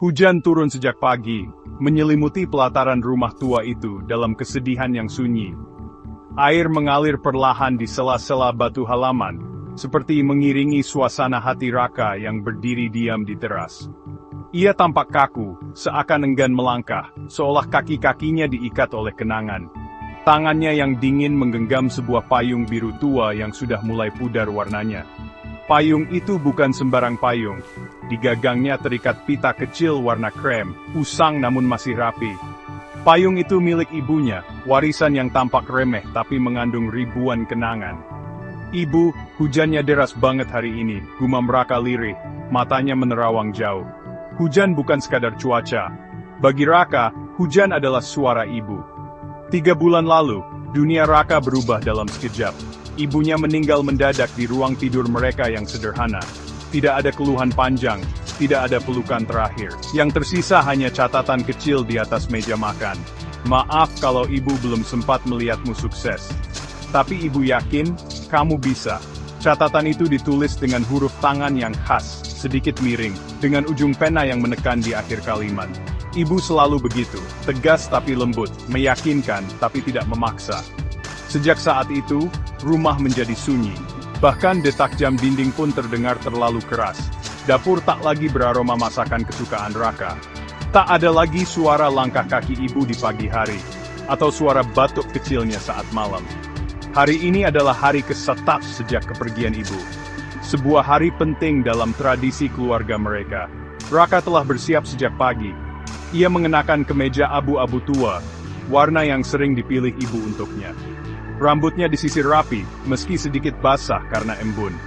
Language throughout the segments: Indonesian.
Hujan turun sejak pagi, menyelimuti pelataran rumah tua itu dalam kesedihan yang sunyi. Air mengalir perlahan di sela-sela batu halaman, seperti mengiringi suasana hati Raka yang berdiri diam di teras. Ia tampak kaku, seakan enggan melangkah, seolah kaki-kakinya diikat oleh kenangan. Tangannya yang dingin menggenggam sebuah payung biru tua yang sudah mulai pudar warnanya. Payung itu bukan sembarang payung. Di gagangnya terikat pita kecil warna krem, usang namun masih rapi. Payung itu milik ibunya, warisan yang tampak remeh tapi mengandung ribuan kenangan. "Ibu, hujannya deras banget hari ini," gumam Raka lirih, matanya menerawang jauh. Hujan bukan sekadar cuaca. Bagi Raka, hujan adalah suara ibu. 3 bulan lalu, dunia Raka berubah dalam sekejap. Ibunya meninggal mendadak di ruang tidur mereka yang sederhana. Tidak ada keluhan panjang, tidak ada pelukan terakhir. Yang tersisa hanya catatan kecil di atas meja makan. "Maaf kalau ibu belum sempat melihatmu sukses. Tapi ibu yakin, kamu bisa." Catatan itu ditulis dengan huruf tangan yang khas, sedikit miring, dengan ujung pena yang menekan di akhir kalimat. Ibu selalu begitu, tegas tapi lembut, meyakinkan tapi tidak memaksa. Sejak saat itu, rumah menjadi sunyi. Bahkan detak jam dinding pun terdengar terlalu keras. Dapur tak lagi beraroma masakan kesukaan Raka. Tak ada lagi suara langkah kaki ibu di pagi hari, atau suara batuk kecilnya saat malam. Hari ini adalah hari ke-7 sejak kepergian ibu. Sebuah hari penting dalam tradisi keluarga mereka. Raka telah bersiap sejak pagi. Ia mengenakan kemeja abu-abu tua, warna yang sering dipilih ibu untuknya. Rambutnya disisir rapi, meski sedikit basah karena embun.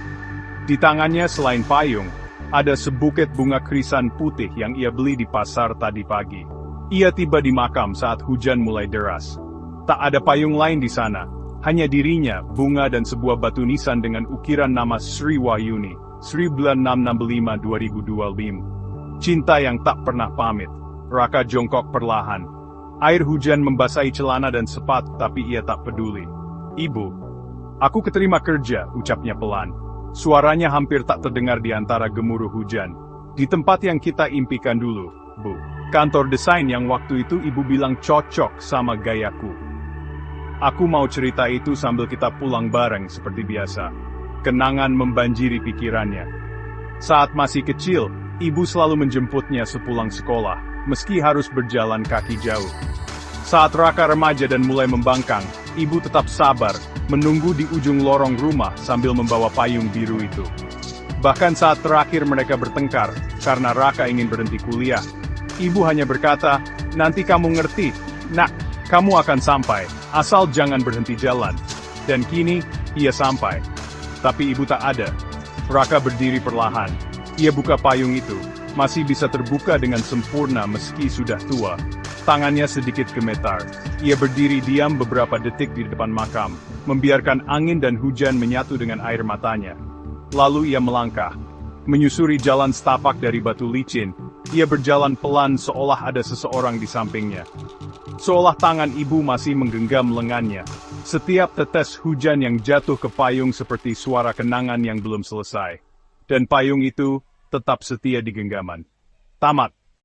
Di tangannya selain payung, ada sebuket bunga krisan putih yang ia beli di pasar tadi pagi. Ia tiba di makam saat hujan mulai deras. Tak ada payung lain di sana, hanya dirinya, bunga dan sebuah batu nisan dengan ukiran nama Sri Wahyuni, 1965-2025. Cinta yang tak pernah pamit. Raka jongkok perlahan. Air hujan membasahi celana dan sepatu tapi ia tak peduli. "Ibu, aku keterima kerja," ucapnya pelan. Suaranya hampir tak terdengar di antara gemuruh hujan. "Di tempat yang kita impikan dulu, Bu. Kantor desain yang waktu itu ibu bilang cocok sama gayaku. Aku mau cerita itu sambil kita pulang bareng seperti biasa." Kenangan membanjiri pikirannya. Saat masih kecil, ibu selalu menjemputnya sepulang sekolah, meski harus berjalan kaki jauh. Saat Raka remaja dan mulai membangkang, ibu tetap sabar, menunggu di ujung lorong rumah sambil membawa payung biru itu. Bahkan saat terakhir mereka bertengkar, karena Raka ingin berhenti kuliah, ibu hanya berkata, "Nanti kamu ngerti, nak, kamu akan sampai, asal jangan berhenti jalan." Dan kini, ia sampai. Tapi ibu tak ada. Raka berdiri perlahan. Ia buka payung itu, masih bisa terbuka dengan sempurna meski sudah tua. Tangannya sedikit gemetar. Ia berdiri diam beberapa detik di depan makam, membiarkan angin dan hujan menyatu dengan air matanya. Lalu ia melangkah. Menyusuri jalan setapak dari batu licin, ia berjalan pelan seolah ada seseorang di sampingnya. Seolah tangan ibu masih menggenggam lengannya. Setiap tetes hujan yang jatuh ke payung seperti suara kenangan yang belum selesai. Dan payung itu tetap setia di genggaman. Tamat.